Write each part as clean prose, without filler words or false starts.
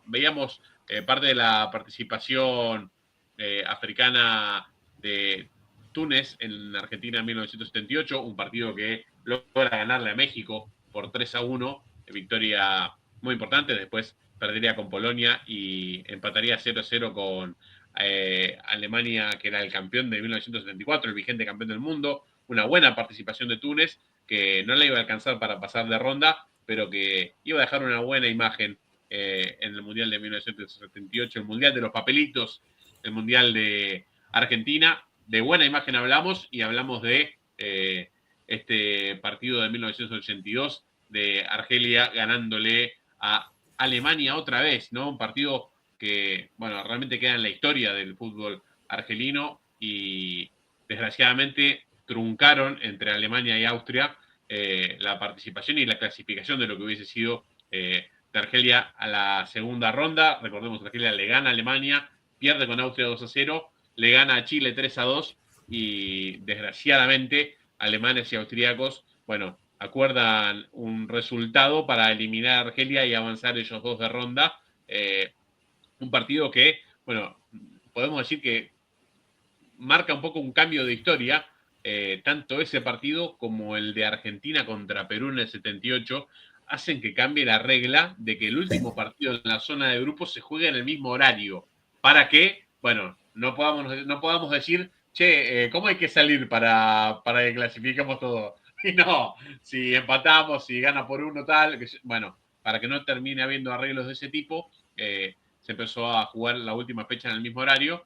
veíamos parte de la participación africana de Túnez en Argentina en 1978, un partido que logra ganarle a México por 3-1, victoria muy importante. Después perdería con Polonia y empataría 0-0 con Alemania, que era el campeón de 1974, el vigente campeón del mundo. Una buena participación de Túnez, que no le iba a alcanzar para pasar de ronda, pero que iba a dejar una buena imagen en el Mundial de 1978, el Mundial de los Papelitos, el Mundial de Argentina. De buena imagen hablamos, y hablamos de este partido de 1982 de Argelia ganándole a Alemania otra vez, ¿no? Un partido que, bueno, realmente queda en la historia del fútbol argelino, y desgraciadamente truncaron entre Alemania y Austria la participación y la clasificación de lo que hubiese sido de Argelia a la segunda ronda. Recordemos que Argelia le gana a Alemania, pierde con Austria 2-0, le gana a Chile 3-2, y desgraciadamente alemanes y austríacos, bueno, acuerdan un resultado para eliminar a Argelia y avanzar ellos dos de ronda. Un partido que, bueno, podemos decir que marca un poco un cambio de historia, tanto ese partido como el de Argentina contra Perú en el 78, hacen que cambie la regla de que el último partido en la zona de grupos se juegue en el mismo horario, para que, bueno, no podamos decir, che, ¿cómo hay que salir para que clasifiquemos todo? Y no, si empatamos, si gana por uno, tal, bueno, para que no termine habiendo arreglos de ese tipo, se empezó a jugar la última fecha en el mismo horario.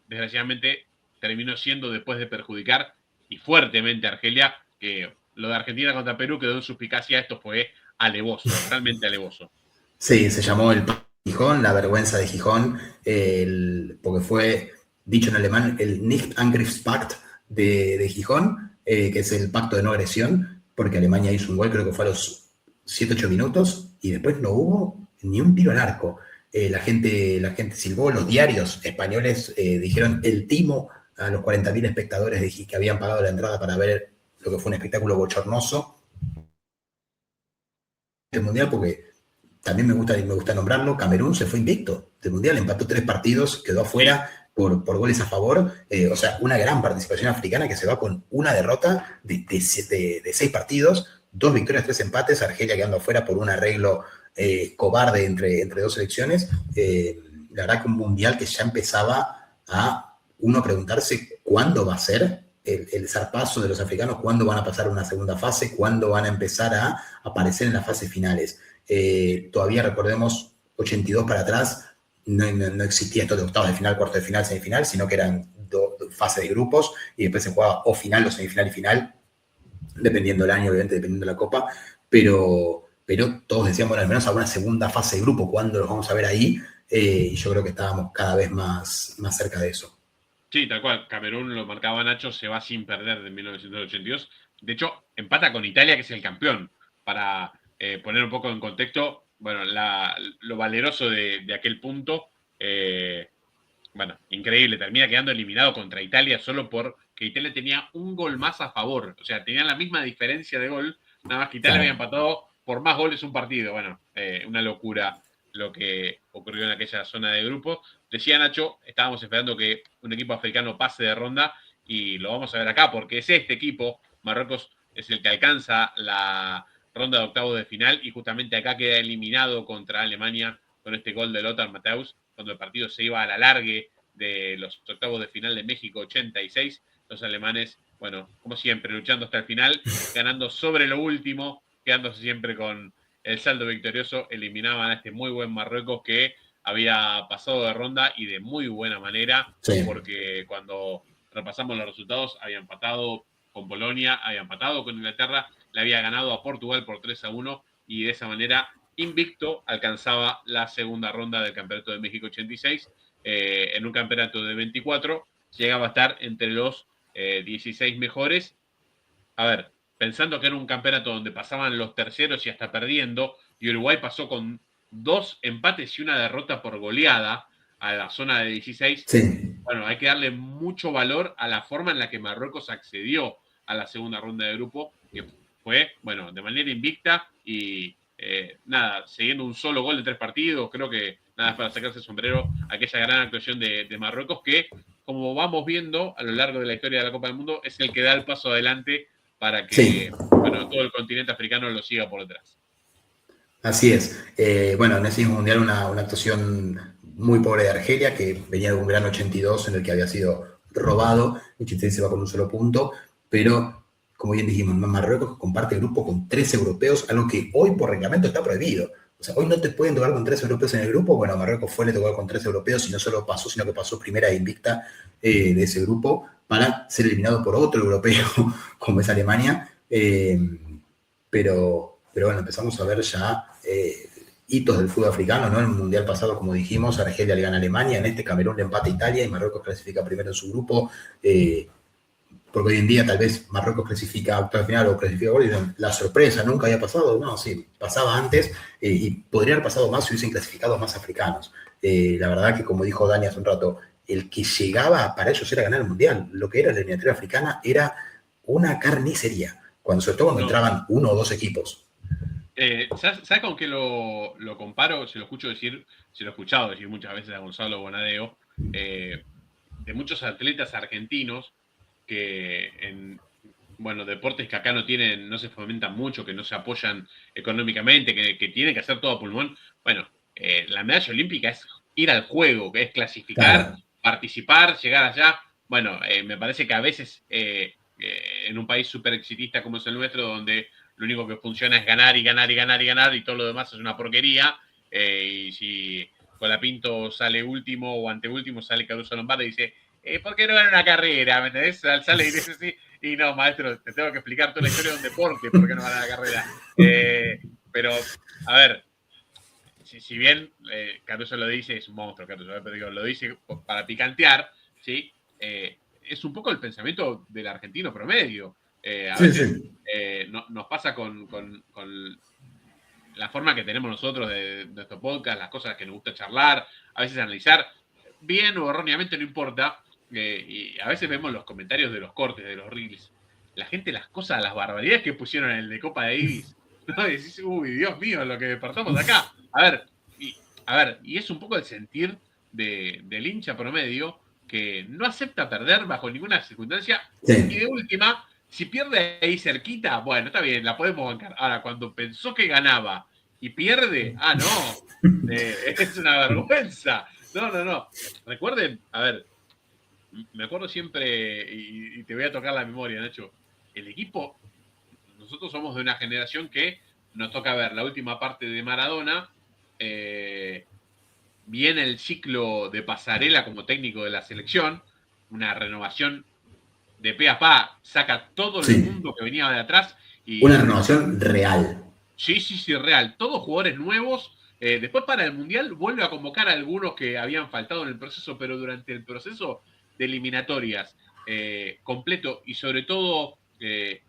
Desgraciadamente terminó siendo, después de perjudicar y fuertemente a Argelia, que lo de Argentina contra Perú quedó en suspicacia. Esto fue alevoso, realmente alevoso. Sí, se llamó el Gijón, la vergüenza de Gijón, porque fue dicho en alemán el Nicht-Angriffspakt de Gijón, que es el pacto de no agresión, porque Alemania hizo un gol, creo que fue a los 7-8 minutos, y después no hubo ni un tiro al arco. La gente silbó, los diarios españoles dijeron el timo a los 40.000 espectadores que habían pagado la entrada para ver lo que fue un espectáculo bochornoso del Mundial, porque también me gusta nombrarlo, Camerún se fue invicto del Mundial, empató 3 partidos, quedó afuera por goles a favor, o sea, una gran participación africana que se va con una derrota de 6 partidos, 2 victorias, 3 empates, Argelia quedando afuera por un arreglo cobarde entre 2 selecciones. La verdad que un Mundial que ya empezaba a uno preguntarse cuándo va a ser el zarpazo de los africanos, cuándo van a pasar a una segunda fase, cuándo van a empezar a aparecer en las fases finales. Todavía recordemos 82 para atrás, no existía esto de octavos de final, cuartos de final, semifinal, sino que eran fases de grupos y después se jugaba o final o semifinal y final, dependiendo del año, obviamente, dependiendo de la copa, pero todos decíamos, bueno, al menos a una segunda fase de grupo, ¿cuándo los vamos a ver ahí? Y yo creo que estábamos cada vez más cerca de eso. Sí, tal cual. Camerún, lo marcaba Nacho, se va sin perder de 1982. De hecho, empata con Italia, que es el campeón. Para poner un poco en contexto, bueno, lo valeroso de aquel punto, bueno, increíble. Termina quedando eliminado contra Italia solo porque Italia tenía un gol más a favor. O sea, tenían la misma diferencia de gol, nada más que Italia había empatado por más goles un partido. Bueno, una locura lo que ocurrió en aquella zona de grupo. Decía Nacho, estábamos esperando que un equipo africano pase de ronda, y lo vamos a ver acá, porque es este equipo, Marruecos, es el que alcanza la ronda de octavos de final, y justamente acá queda eliminado contra Alemania con este gol de Lothar Matthäus, cuando el partido se iba a la largue de los octavos de final de México 86. Los alemanes, bueno, como siempre, luchando hasta el final, ganando sobre lo último, quedándose siempre con el saldo victorioso, eliminaban a este muy buen Marruecos que había pasado de ronda y de muy buena manera, Sí. porque cuando repasamos los resultados, había empatado con Polonia, había empatado con Inglaterra, le había ganado a Portugal por 3-1, y de esa manera, invicto, alcanzaba la segunda ronda del Campeonato de México 86. En un campeonato de 24, llegaba a estar entre los 16 mejores. A ver, pensando que era un campeonato donde pasaban los terceros y hasta perdiendo, y Uruguay pasó con 2 empates y una derrota por goleada a la zona de 16, Sí. bueno, hay que darle mucho valor a la forma en la que Marruecos accedió a la segunda ronda de grupo, que fue, bueno, de manera invicta, y nada, siguiendo un solo gol en 3 partidos, creo que nada para sacarse el sombrero aquella gran actuación de Marruecos que, como vamos viendo a lo largo de la historia de la Copa del Mundo, es el que da el paso adelante para que, Sí, bueno, todo el continente africano lo siga por detrás. así es. Bueno, en ese mundial una actuación muy pobre de Argelia, que venía de un gran 82 en el que había sido robado. El 86 se va con un solo punto, pero como bien dijimos, Marruecos comparte grupo con 3 europeos, algo que hoy por reglamento está prohibido. O sea, hoy no te pueden tocar con 3 europeos en el grupo. Bueno, Marruecos le tocó con 3 europeos y no solo pasó, sino que pasó primera e invicta de ese grupo para ser eliminado por otro europeo, como es Alemania. Pero bueno, empezamos a ver ya hitos del fútbol africano, ¿no? En el Mundial pasado, como dijimos, Argelia le gana a Alemania, en este Camerún le empata a Italia y Marruecos clasifica primero en su grupo, porque hoy en día tal vez Marruecos clasifica a octavos de final o clasifica gol, y la sorpresa nunca había pasado, no, sí, pasaba antes y podría haber pasado más si hubiesen clasificado más africanos. La verdad que, como dijo Dani hace un rato, el que llegaba para ellos era ganar el Mundial, lo que era la eliminatoria africana era una carnicería, sobre todo cuando No. entraban 1 o 2 equipos. ¿Sabes con qué lo comparo? Se lo escucho decir, se lo he escuchado decir muchas veces a Gonzalo Bonadeo, de muchos atletas argentinos que en deportes que acá no se fomentan mucho, que no se apoyan económicamente, que tienen que hacer todo a pulmón. Bueno, la medalla olímpica es ir al juego, que es clasificar, Claro. participar, llegar allá. Bueno, me parece que a veces en un país súper exitista como es el nuestro, donde lo único que funciona es ganar y ganar y ganar y ganar y todo lo demás es una porquería, y si Colapinto sale último o anteúltimo sale Caruso Lombardi y dice, ¿por qué no gana una carrera? ¿Me entendés? Sale y dice así, y no, maestro, te tengo que explicar toda la historia de un deporte, por qué no gana la carrera. Pero, a ver, si bien Caruso lo dice, es un monstruo Caruso, pero digo, lo dice para picantear, ¿sí? Es un poco el pensamiento del argentino promedio. A Sí, veces sí. nos pasa con la forma que tenemos nosotros de nuestro podcast, las cosas que nos gusta charlar, a veces analizar, bien o erróneamente, no importa, y a veces vemos los comentarios de los cortes, de los reels, la gente, las cosas, las barbaridades que pusieron en el de Copa Davis, ¿no? Y decís, uy, Dios mío, lo que despertamos acá. Y es un poco el sentir del hincha promedio que no acepta perder bajo ninguna circunstancia, y Sí. de última, si pierde ahí cerquita, bueno, está bien, la podemos bancar. Ahora, cuando pensó que ganaba y pierde, no, es una vergüenza. No, no, no. Recuerden, a ver, me acuerdo siempre, y te voy a tocar la memoria, Nacho, el equipo, nosotros somos de una generación que nos toca ver la última parte de Maradona, viene el ciclo de Pasarela como técnico de la selección, una renovación de pe a pa, saca todo el Sí. mundo que venía de atrás Una y renovación real. sí, sí, sí, real. Todos jugadores nuevos. Después para el Mundial vuelve a convocar a algunos que habían faltado en el proceso, pero durante el proceso de eliminatorias completo y sobre todo en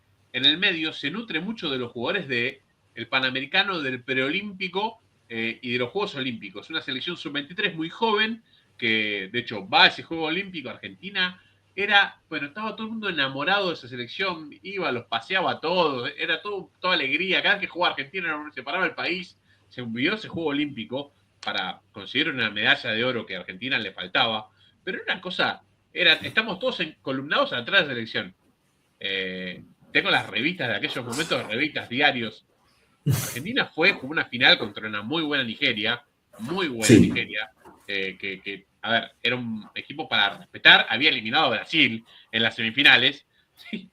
el medio se nutre mucho de los jugadores del Panamericano, del Preolímpico y de los Juegos Olímpicos. Una selección sub-23 muy joven que de hecho va a ese Juego Olímpico. Argentina estaba todo el mundo enamorado de esa selección, iba, los paseaba a todos, era toda alegría, cada vez que jugaba Argentina se paraba el país, se envió ese juego olímpico para conseguir una medalla de oro que a Argentina le faltaba, pero era una cosa, estamos todos columnados atrás de la selección. Tengo las revistas de aquellos momentos, revistas, diarios. Argentina jugó una final contra una muy buena Sí. Nigeria, a ver, era un equipo para respetar, había eliminado a Brasil en las semifinales, ¿sí?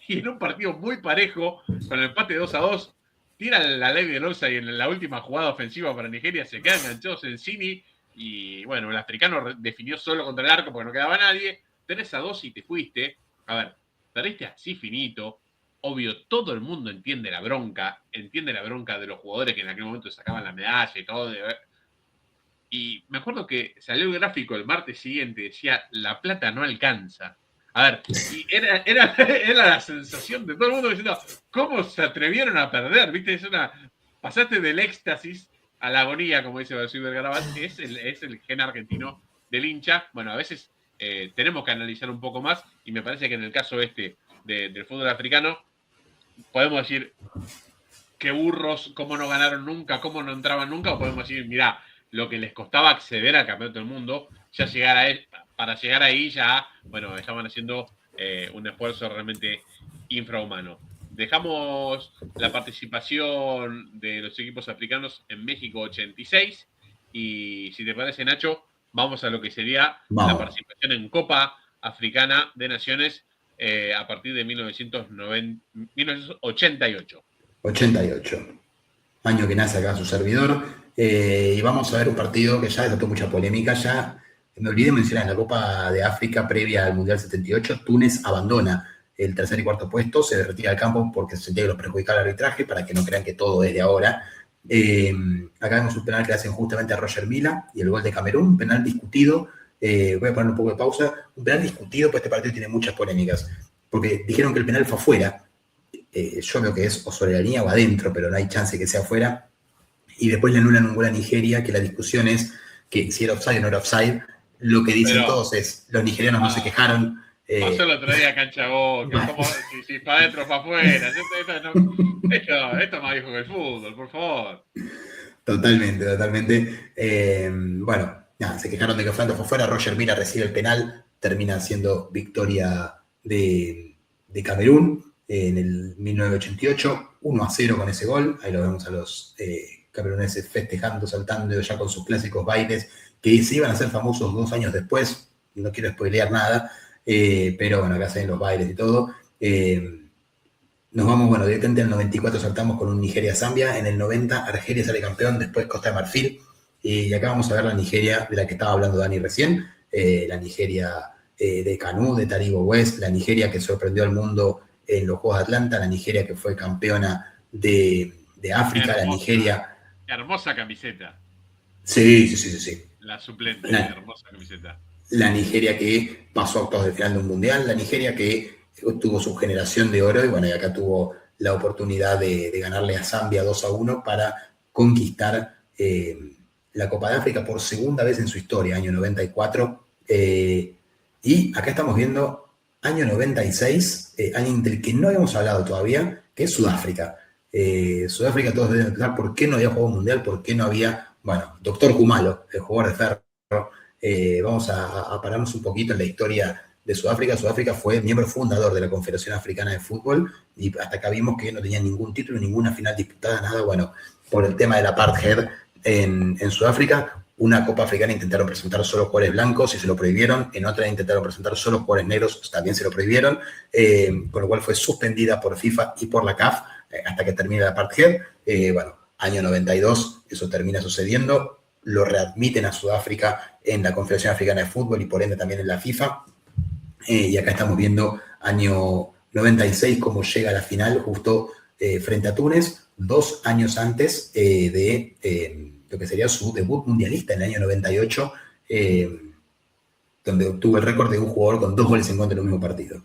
Y en un partido muy parejo, con el empate 2-2, tira la ley de Loza y en la última jugada ofensiva para Nigeria se quedan enganchados en Cini, y bueno, el africano definió solo contra el arco porque no quedaba nadie, 3-2 y te fuiste. A ver, perdiste así finito. Obvio, todo el mundo entiende la bronca de los jugadores que en aquel momento sacaban la medalla y todo. Y me acuerdo que salió el gráfico el martes siguiente, decía, la plata no alcanza. A ver, y era la sensación de todo el mundo diciendo, ¿cómo se atrevieron a perder? ¿Viste? Pasaste del éxtasis a la agonía, como dice Basil Vergarabat, es el gen argentino del hincha. Bueno, a veces tenemos que analizar un poco más, y me parece que en el caso del fútbol africano, podemos decir, qué burros, cómo no ganaron nunca, cómo no entraban nunca, o podemos decir, mirá, lo que les costaba acceder al campeonato del mundo, ya para llegar ahí ya, bueno, estaban haciendo un esfuerzo realmente infrahumano. Dejamos la participación de los equipos africanos en México 86 y si te parece, Nacho, vamos a lo que sería la Vamos, participación en Copa Africana de Naciones a partir de 1988. 88, año que nace acá su servidor, y vamos a ver un partido que ya desató mucha polémica, ya me olvidé de mencionar, en la Copa de África previa al Mundial 78, Túnez abandona el tercer y cuarto puesto, se retira del campo porque se sentía que los perjudicaba el arbitraje, para que no crean que todo es de ahora. Acá vemos un penal que le hacen justamente a Roger Mila y el gol de Camerún, un penal discutido. Voy a poner un poco de pausa. Un penal discutido, pues este partido tiene muchas polémicas, porque dijeron que el penal fue afuera. Yo veo que es o sobre la línea o adentro, pero no hay chance que sea afuera. Y después le anulan un gol a Nigeria, que la discusión es que si era offside o no era offside. Lo que dicen Pero, todos es, los nigerianos no se quejaron. pasó el otro día Cancha Boca, como si para adentro o para afuera. Esto es más viejo que el fútbol, por favor. Totalmente, totalmente. Bueno, nada, se quejaron de que Franco fue fuera. Roger Mila recibe el penal, termina siendo victoria de Camerún en el 1988, 1-0 con ese gol. Ahí lo vemos a los cameruneses festejando, saltando ya con sus clásicos bailes, que se iban a hacer famosos 2 años después. No quiero spoilear nada, pero bueno, acá se ven los bailes y todo. Nos vamos, bueno, directamente en el 94 saltamos con un Nigeria-Zambia, en el 90 Argelia sale campeón, después Costa de Marfil, y acá vamos a ver la Nigeria de la que estaba hablando Dani recién, la Nigeria de Kanú, de Taribo West, la Nigeria que sorprendió al mundo en los Juegos de Atlanta, la Nigeria que fue campeona de África, la Hermosa, Nigeria... hermosa camiseta. Sí, sí, sí, sí, sí. La suplente, La, hermosa camiseta. la Nigeria que pasó a octavos de final de un mundial, la Nigeria que tuvo su generación de oro y bueno, y acá tuvo la oportunidad de ganarle a Zambia 2-1 para conquistar la Copa de África por segunda vez en su historia, año 94. Y acá estamos viendo año 96, año del que no habíamos hablado todavía, que es Sudáfrica. Sudáfrica, todos deben pensar por qué no había jugado un mundial, por qué no había, bueno, Doctor Kumalo, el jugador de ferro. Vamos a pararnos un poquito en la historia de Sudáfrica. Sudáfrica fue miembro fundador de la Confederación Africana de Fútbol y hasta acá vimos que no tenía ningún título, ninguna final disputada, nada. Bueno, por el tema del apartheid en Sudáfrica, una Copa Africana intentaron presentar solo jugadores blancos y se lo prohibieron, en otra intentaron presentar solo jugadores negros, también se lo prohibieron, con lo cual fue suspendida por FIFA y por la CAF hasta que termine el apartheid. Bueno, año 92, eso termina sucediendo, lo readmiten a Sudáfrica en la Confederación Africana de Fútbol y por ende también en la FIFA. Y acá estamos viendo año 96 cómo llega a la final justo frente a Túnez, 2 años antes de lo que sería su debut mundialista en el año 98, donde obtuvo el récord de un jugador con 2 goles en contra en un mismo partido.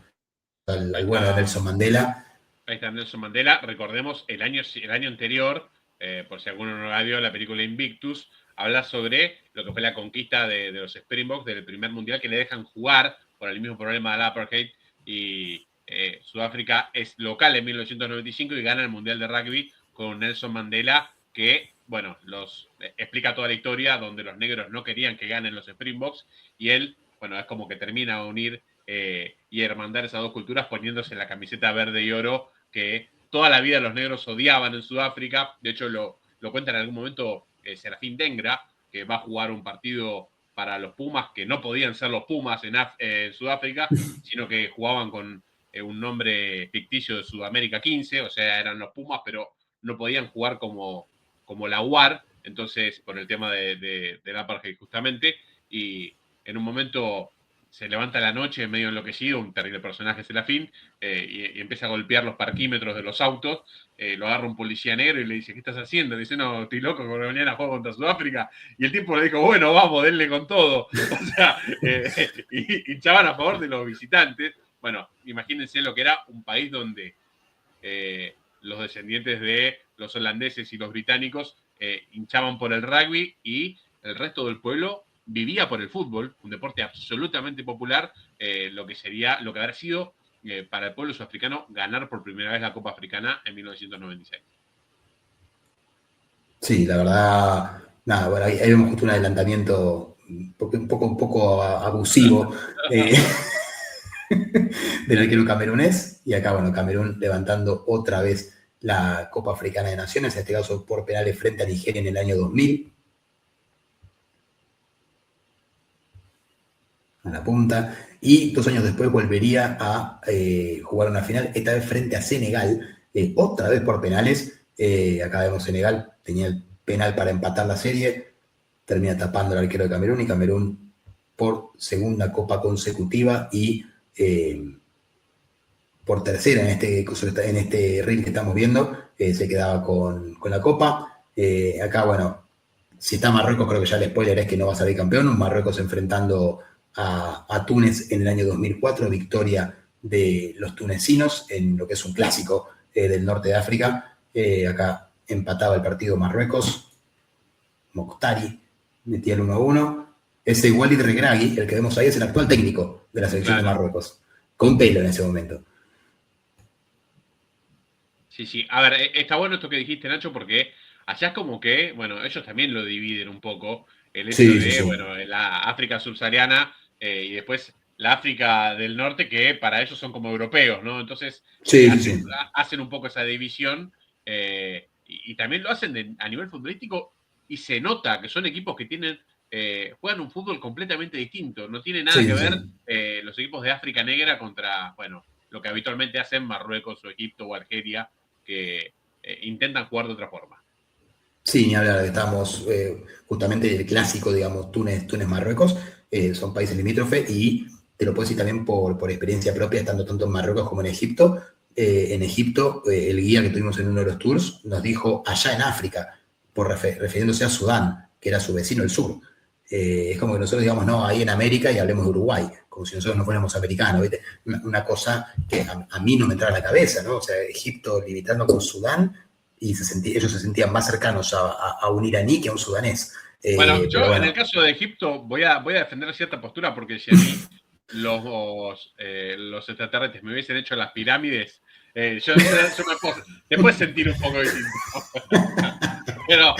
Al bueno de Nelson Mandela. Ahí está Nelson Mandela. Recordemos el año anterior, por si alguno no la vio, la película Invictus habla sobre lo que fue la conquista de los Springboks del primer mundial, que le dejan jugar por el mismo problema del apartheid, y Sudáfrica es local en 1995 y gana el mundial de rugby con Nelson Mandela, que, bueno, explica toda la historia donde los negros no querían que ganen los Springboks y él, bueno, es como que termina a unir y hermandar esas dos culturas poniéndose la camiseta verde y oro que toda la vida los negros odiaban en Sudáfrica. De hecho, lo cuenta en algún momento Serafín Dengra, que va a jugar un partido para los Pumas, que no podían ser los Pumas en Sudáfrica, sino que jugaban con un nombre ficticio de Sudamérica 15, o sea, eran los Pumas, pero no podían jugar como la UAR, entonces, por el tema del apartheid justamente, y en un momento se levanta la noche medio enloquecido, un terrible personaje Serafín, y empieza a golpear los parquímetros de los autos, lo agarra un policía negro y le dice, ¿qué estás haciendo? Le dice, no, estoy loco, que mañana juego contra Sudáfrica, y el tipo le dijo, bueno, vamos, denle con todo, o sea, hinchaban a favor de los visitantes. Bueno, imagínense lo que era un país donde los descendientes de los holandeses y los británicos hinchaban por el rugby y el resto del pueblo vivía por el fútbol, un deporte absolutamente popular, lo que habrá sido para el pueblo sudafricano ganar por primera vez la Copa Africana en 1996. Sí, la verdad, nada, bueno, ahí vemos justo un adelantamiento un poco abusivo eh, del arquero camerunés. Y acá, bueno, Camerún levantando otra vez la Copa Africana de Naciones, en este caso por penales frente a Nigeria en el año 2000, a la punta. Y 2 años después volvería a jugar una final, esta vez frente a Senegal, otra vez por penales. Acá vemos Senegal, tenía el penal para empatar la serie, termina tapando el arquero de Camerún, y Camerún por segunda copa consecutiva y por tercera en este reel que estamos viendo, se quedaba con la copa. Acá, bueno, si está Marruecos, creo que ya el spoiler es que no va a salir campeón. Marruecos enfrentando a Túnez en el año 2004, victoria de los tunecinos en lo que es un clásico del norte de África. Acá empataba el partido Marruecos, Mokhtari metía el 1-1. Ese Walid Regragui, el que vemos ahí, es el actual técnico de la selección de Marruecos, con pelo en ese momento. Sí, sí. A ver, está bueno esto que dijiste, Nacho, porque allá es como que, bueno, ellos también lo dividen un poco, el hecho Sí, de, sí, sí. bueno, la África subsahariana y después la África del Norte, que para ellos son como europeos, ¿no? Entonces, Sí, sí, sí. hacen un poco esa división y también lo hacen a nivel futbolístico y se nota que son equipos que tienen, juegan un fútbol completamente distinto. No tiene nada Sí, que sí, ver sí. los equipos de África Negra contra, bueno, lo que habitualmente hacen Marruecos o Egipto o Argelia, que intentan jugar de otra forma. Sí, ni hablar, estamos justamente el clásico, digamos, Túnez-Marruecos, son países limítrofes, y te lo puedo decir también por experiencia propia, estando tanto en Marruecos como en Egipto. En Egipto, el guía que tuvimos en uno de los tours nos dijo allá en África, refiriéndose a Sudán, que era su vecino el sur. Es como que nosotros digamos, no, ahí en América, y hablemos de Uruguay, como si nosotros no fuéramos americanos, ¿viste? Una cosa que a mí no me entraba en la cabeza, ¿no? O sea, Egipto limitando con Sudán, y ellos se sentían más cercanos a un iraní que a un sudanés. Bueno, Pero yo en el bueno. caso de Egipto voy a defender cierta postura, porque si a mí los extraterrestres me hubiesen hecho las pirámides, yo me puedo, te puedes sentir un poco distinto. pero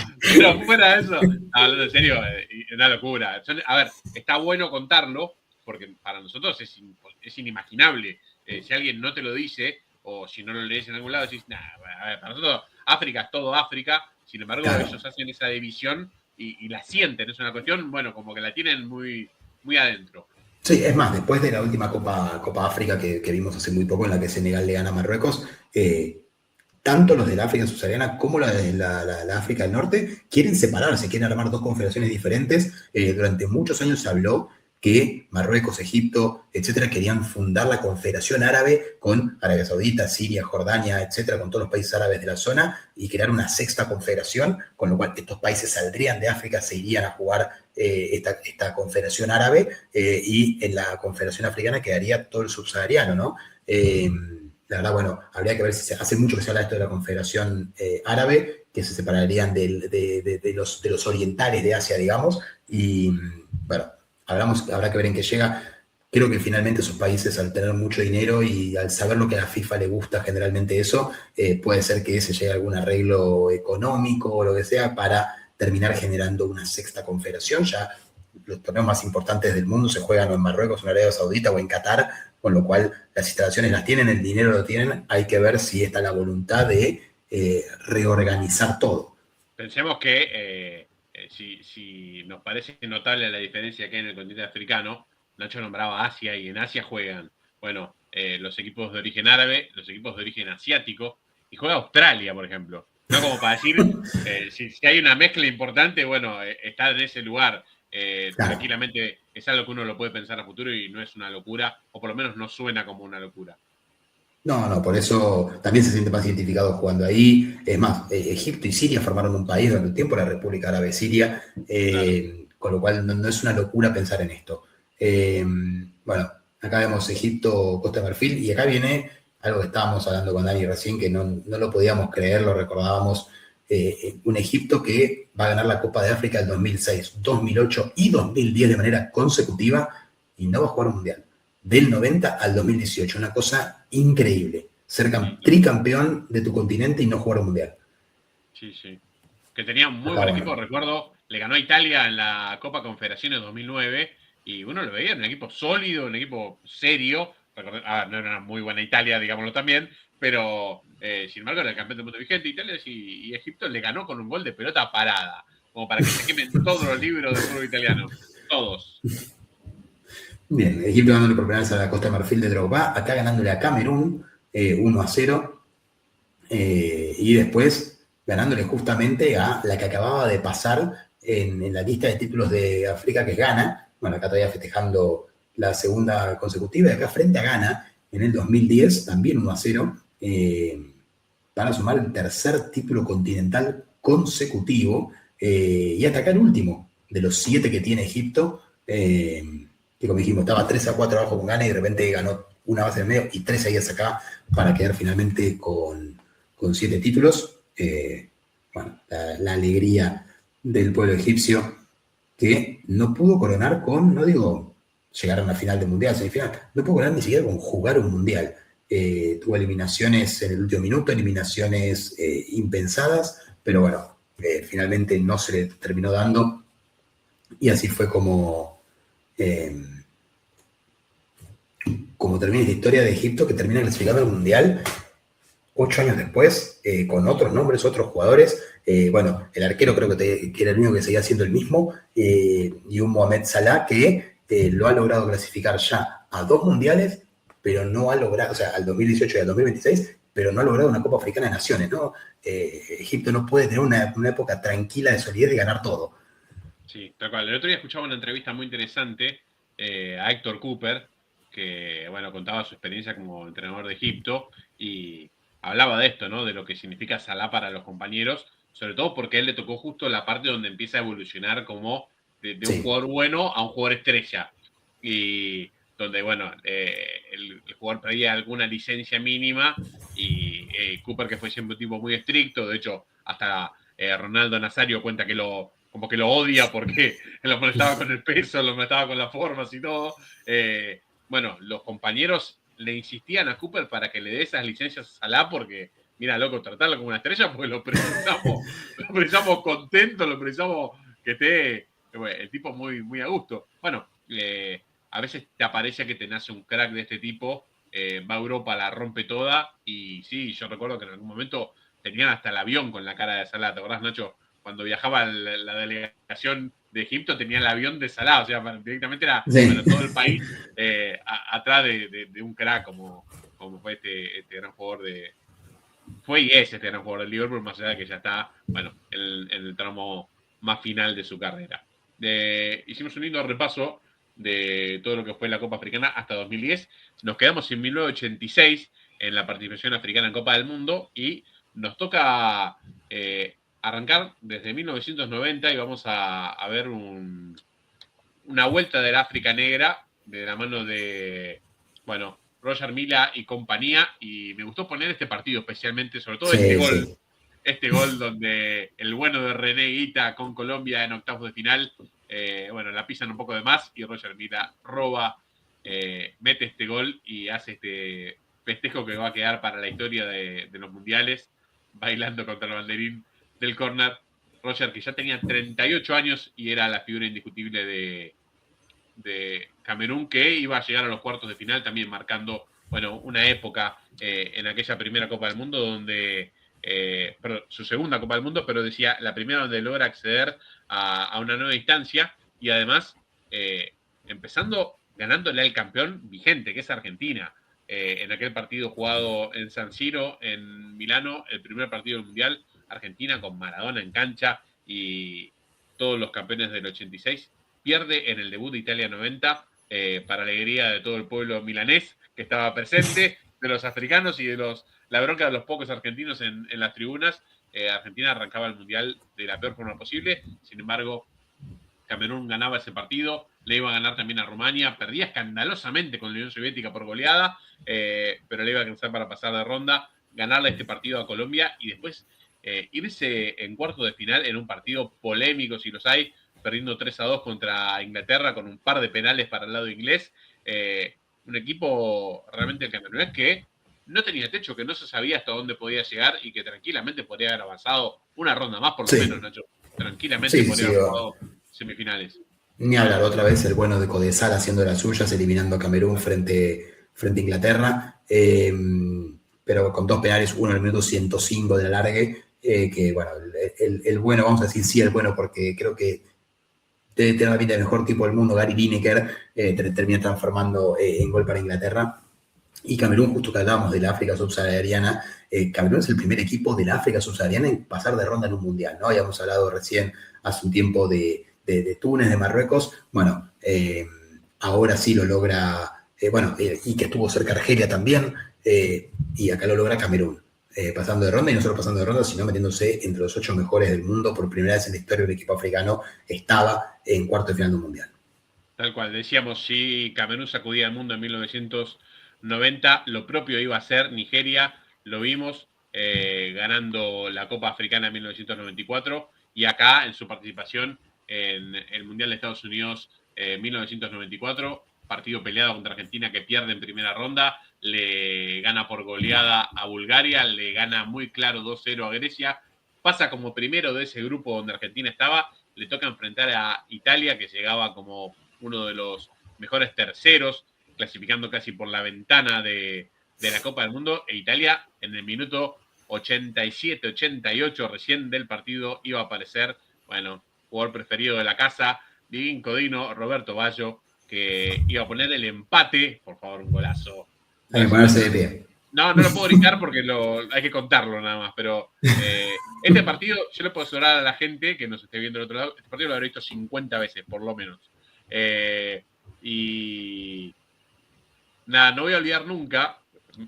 fuera de eso, hablando en serio, es una locura. A ver, está bueno contarlo, porque para nosotros es inimaginable. Si alguien no te lo dice, o si no lo lees en algún lado, decís, nah, a ver, para nosotros África es todo África. Sin embargo, Claro. ellos hacen esa división y la sienten. Es una cuestión, bueno, como que la tienen muy, muy adentro. Sí, es más, después de la última Copa África que vimos hace muy poco, en la que Senegal le gana a Marruecos, tanto los de la África subsahariana como la África del Norte quieren separarse, quieren armar dos confederaciones diferentes. Durante muchos años se habló que Marruecos, Egipto, etcétera, querían fundar la Confederación Árabe con Arabia Saudita, Siria, Jordania, etcétera, con todos los países árabes de la zona, y crear una sexta confederación, con lo cual estos países saldrían de África, se irían a jugar esta Confederación Árabe, y en la Confederación Africana quedaría todo el subsahariano, ¿no? La verdad, bueno, habría que ver si hace mucho que se habla esto de la Confederación Árabe, que se separarían de los orientales de Asia, digamos, y bueno, habrá que ver en qué llega. Creo que finalmente esos países, al tener mucho dinero y al saber lo que a la FIFA le gusta generalmente eso, puede ser que se llegue a algún arreglo económico o lo que sea para terminar generando una sexta confederación. Ya los torneos más importantes del mundo se juegan o en Marruecos, en Arabia Saudita o en Qatar, con lo cual las instalaciones las tienen, el dinero lo tienen. Hay que ver si está la voluntad de reorganizar todo. Pensemos que si nos parece notable la diferencia que hay en el continente africano, Nacho nombraba Asia, y en Asia juegan, bueno, los equipos de origen árabe, los equipos de origen asiático, y juega Australia, por ejemplo. No como para decir, si hay una mezcla importante, bueno, está en ese lugar. Claro. Tranquilamente es algo que uno lo puede pensar a futuro y no es una locura, o por lo menos no suena como una locura. No, por eso también se siente más identificado jugando ahí. Es más, Egipto y Siria formaron un país durante un tiempo, la República Árabe Siria, Claro. con lo cual no es una locura pensar en esto. Bueno, acá vemos Egipto, Costa de Marfil, y acá viene algo que estábamos hablando con Dani recién, que no lo podíamos creer, lo recordábamos. Un Egipto que va a ganar la Copa de África del 2006, 2008 y 2010 de manera consecutiva, y no va a jugar un mundial. Del 90 al 2018, una cosa increíble. Ser Sí, tricampeón de tu continente y no jugar un mundial. sí, sí. que tenía un muy Está buen bueno. equipo, recuerdo, le ganó a Italia en la Copa Confederaciones 2009 y uno lo veía en un equipo sólido, un equipo serio. No era una muy buena Italia, digámoslo también, pero sin embargo era el campeón del mundo vigente. Italia y Egipto le ganó con un gol de pelota parada, como para que se quemen todos los libros del fútbol italiano. Todos. Bien, Egipto ganándole por penales a la Costa de Marfil de Drogba, acá ganándole a Camerún 1-0, y después ganándole justamente a la que acababa de pasar en la lista de títulos de África, que es Ghana. Bueno, acá todavía festejando la segunda consecutiva, y acá frente a Ghana, en el 2010, también 1-0, van a sumar el tercer título continental consecutivo, y hasta acá el último de los 7 que tiene Egipto, que como dijimos, estaba 3-4 abajo con Ghana y de repente ganó una base en el medio y 3 seguidas acá para quedar finalmente con 7 títulos. Bueno, la alegría del pueblo egipcio que no pudo coronar con, no digo llegar a una final de mundial, semifinal, no pudo coronar ni siquiera con jugar un mundial. Tuvo eliminaciones en el último minuto, eliminaciones impensadas, pero bueno, finalmente no se le terminó dando y así fue eh, como termina esta historia de Egipto, que termina clasificando al mundial 8 años después, con otros nombres, otros jugadores. Bueno, el arquero creo que era el único que seguía siendo el mismo, y un Mohamed Salah que lo ha logrado clasificar ya a 2 mundiales, pero no ha logrado, o sea, al 2018 y al 2026, pero no ha logrado una Copa Africana de Naciones, ¿no? Egipto no puede tener una época tranquila de solidez y ganar todo. Sí, tal cual. El otro día escuchaba una entrevista muy interesante a Héctor Cooper, que, bueno, contaba su experiencia como entrenador de Egipto y hablaba de esto, ¿no? De lo que significa Salah para los compañeros, sobre todo porque a él le tocó justo la parte donde empieza a evolucionar como de un Sí, jugador bueno a un jugador estrella. Y donde, bueno, el jugador pedía alguna licencia mínima y Cooper, que fue siempre un tipo muy estricto, de hecho, hasta Ronaldo Nazario cuenta que como que lo odia porque lo molestaba con el peso, lo molestaba con las formas y todo. Bueno, los compañeros le insistían a Cooper para que le dé esas licencias a Salah porque, mira, loco, tratarlo como una estrella porque lo precisamos contento, lo precisamos que esté el tipo muy, muy a gusto. Bueno, a veces te aparece que te nace un crack de este tipo, va a Europa, la rompe toda y sí, yo recuerdo que en algún momento tenían hasta el avión con la cara de Salah, ¿te acordás, Nacho? Cuando viajaba la delegación de Egipto tenía el avión de Salah, o sea, directamente era, sí. bueno, todo el país atrás de un crack como fue este gran jugador fue y es este gran jugador del Liverpool, más allá de que ya está, bueno, en el tramo más final de su carrera. Hicimos un lindo repaso de todo lo que fue la Copa Africana hasta 2010. Nos quedamos en 1986 en la participación africana en Copa del Mundo y nos toca arrancar desde 1990 y vamos a ver una vuelta del África Negra de la mano de, bueno, Roger Mila y compañía. Y me gustó poner este partido especialmente, sobre todo Sí, sí. este gol donde el bueno de René Guita con Colombia en octavos de final, bueno, la pisan un poco de más y Roger Mila roba, mete este gol y hace este festejo que va a quedar para la historia de los mundiales, bailando contra el banderín del córner. Roger, que ya tenía 38 años y era la figura indiscutible de Camerún, que iba a llegar a los cuartos de final, también marcando, bueno, una época en aquella primera Copa del Mundo donde, su segunda Copa del Mundo, pero decía la primera donde logra acceder a una nueva instancia y además empezando ganándole al campeón vigente, que es Argentina. En aquel partido jugado en San Siro, en Milano, el primer partido del Mundial, Argentina con Maradona en cancha y todos los campeones del 86, pierde en el debut de Italia 90, para alegría de todo el pueblo milanés que estaba presente, de los africanos y la bronca de los pocos argentinos en las tribunas. Argentina arrancaba el Mundial de la peor forma posible, sin embargo, Camerún ganaba ese partido, le iba a ganar también a Rumania, perdía escandalosamente con la Unión Soviética por goleada, pero le iba a alcanzar para pasar de ronda, ganarle este partido a Colombia y después irse en cuarto de final en un partido polémico, si los hay, perdiendo 3-2 contra Inglaterra con un par de penales para el lado inglés. Un equipo realmente camerunés que no tenía techo, que no se sabía hasta dónde podía llegar y que tranquilamente podría haber avanzado una ronda más, por lo Sí, menos, Nacho. Tranquilamente sí, sí, podría sí. haber jugado semifinales. Ni hablar otra vez el bueno de Codesal haciendo las suyas, eliminando a Camerún frente a Inglaterra, pero con 2 penales, uno en el minuto 105 de alargue, que bueno, el bueno, vamos a decir sí el bueno, porque creo que debe tener la pinta del mejor tipo del mundo, Gary Lineker, termina transformando en gol para Inglaterra. Y Camerún, justo que hablábamos de la África subsahariana, Camerún es el primer equipo de la África subsahariana en pasar de ronda en un mundial, ¿no? Habíamos hablado recién hace un tiempo de Túnez, de Marruecos. Bueno, ahora sí lo logra, y que estuvo cerca Argelia también, y acá lo logra Camerún. Pasando de ronda, y no solo pasando de ronda, sino metiéndose entre los 8 mejores del mundo. Por primera vez en la historia un equipo africano estaba en cuarto de final de un mundial. Tal cual, decíamos, si Camerún sacudía al mundo en 1990, lo propio iba a ser Nigeria, lo vimos ganando la Copa Africana en 1994 y acá en su participación en el Mundial de Estados Unidos 1994, partido peleado contra Argentina que pierde en primera ronda, le gana por goleada a Bulgaria, le gana muy claro 2-0 a Grecia, pasa como primero de ese grupo donde Argentina estaba, le toca enfrentar a Italia que llegaba como uno de los mejores terceros, clasificando casi por la ventana de la Copa del Mundo, e Italia en el minuto 87-88 recién del partido iba a aparecer, bueno, jugador preferido de la casa, Divin Codino, Roberto Baggio, que iba a poner el empate, por favor, un golazo. Hay que ponerse de pie. No lo puedo gritar porque hay que contarlo nada más, pero este partido, yo le puedo asegurar a la gente que nos esté viendo del otro lado, este partido lo habré visto 50 veces, por lo menos. Y nada, no voy a olvidar nunca,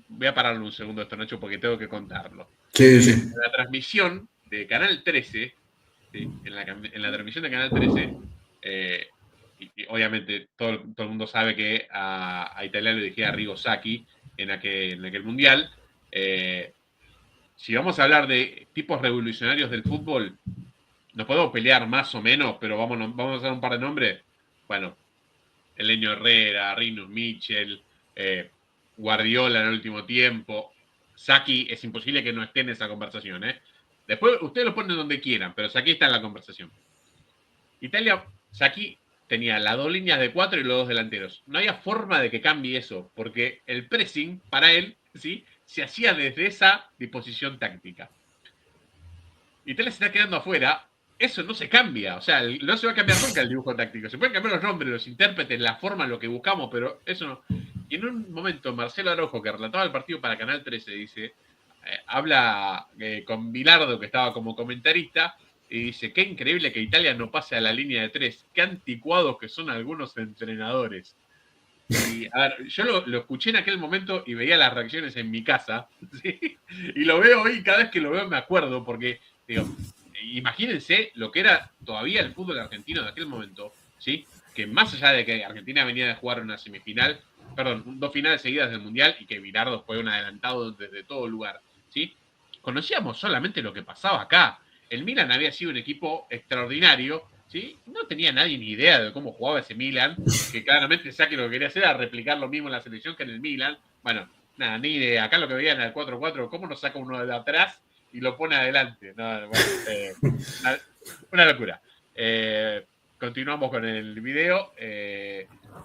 voy a pararlo un segundo esto, Nacho, porque tengo que contarlo. Sí, sí. En la transmisión de Canal 13, ¿sí? en la transmisión de Canal 13, y obviamente todo el mundo sabe que a Italia le dirigía Arrigo Sacchi en aquel mundial. Si vamos a hablar de tipos revolucionarios del fútbol, nos podemos pelear más o menos, pero vamos a dar un par de nombres. Bueno, Elenio Herrera, Rinus Michel, Guardiola en el último tiempo. Sacchi es imposible que no esté en esa conversación. Después ustedes lo ponen donde quieran, pero Sacchi está en la conversación. Italia, Sacchi tenía las 2 líneas de 4 y los 2 delanteros. No había forma de que cambie eso, porque el pressing para él, ¿sí?, se hacía desde esa disposición táctica. Italia se está quedando afuera, eso no se cambia, o sea, no se va a cambiar nunca el dibujo táctico. Se pueden cambiar los nombres, los intérpretes, la forma, lo que buscamos, pero eso no. Y en un momento, Marcelo Araujo, que relataba el partido para Canal 13, dice, habla con Bilardo, que estaba como comentarista, y dice, qué increíble que Italia no pase a la línea de 3, qué anticuados que son algunos entrenadores. Y a ver, yo lo escuché en aquel momento y veía las reacciones en mi casa, ¿sí? Y lo veo hoy, cada vez que lo veo me acuerdo, porque, digo, imagínense lo que era todavía el fútbol argentino de aquel momento, ¿sí? Que más allá de que Argentina venía de jugar una semifinal, perdón, 2 finales seguidas del Mundial y que Bilardo fue un adelantado desde todo lugar, ¿sí? Conocíamos solamente lo que pasaba acá. El Milan había sido un equipo extraordinario, ¿sí? No tenía nadie ni idea de cómo jugaba ese Milan, que claramente Sacchi lo que quería hacer era replicar lo mismo en la selección que en el Milan. Bueno, nada, ni idea. Acá lo que veían en el 4-4, ¿cómo nos saca uno de atrás y lo pone adelante? No, bueno, una locura. Continuamos con el video.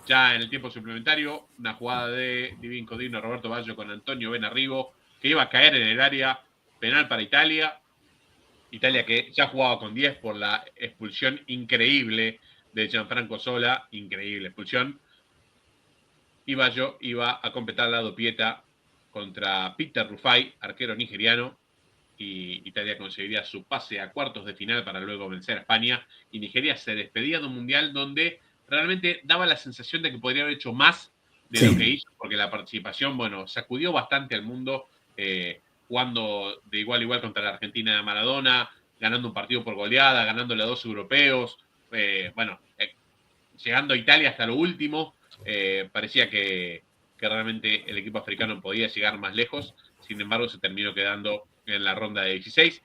Ya en el tiempo suplementario, una jugada de Divin Codino, Roberto Baggio con Antonio Benarribo, que iba a caer en el área, penal para Italia. Italia que ya jugaba con 10 por la expulsión increíble de Gianfranco Sola, increíble expulsión. Y Baggio iba a completar la dopieta contra Peter Rufai, arquero nigeriano, y Italia conseguiría su pase a cuartos de final para luego vencer a España, y Nigeria se despedía de un mundial donde realmente daba la sensación de que podría haber hecho más de lo que hizo, porque la participación, bueno, sacudió bastante al mundo, jugando de igual a igual contra la Argentina de Maradona, ganando un partido por goleada, ganándole a 2 europeos, llegando a Italia hasta lo último, parecía que realmente el equipo africano podía llegar más lejos, sin embargo se terminó quedando en la ronda de 16.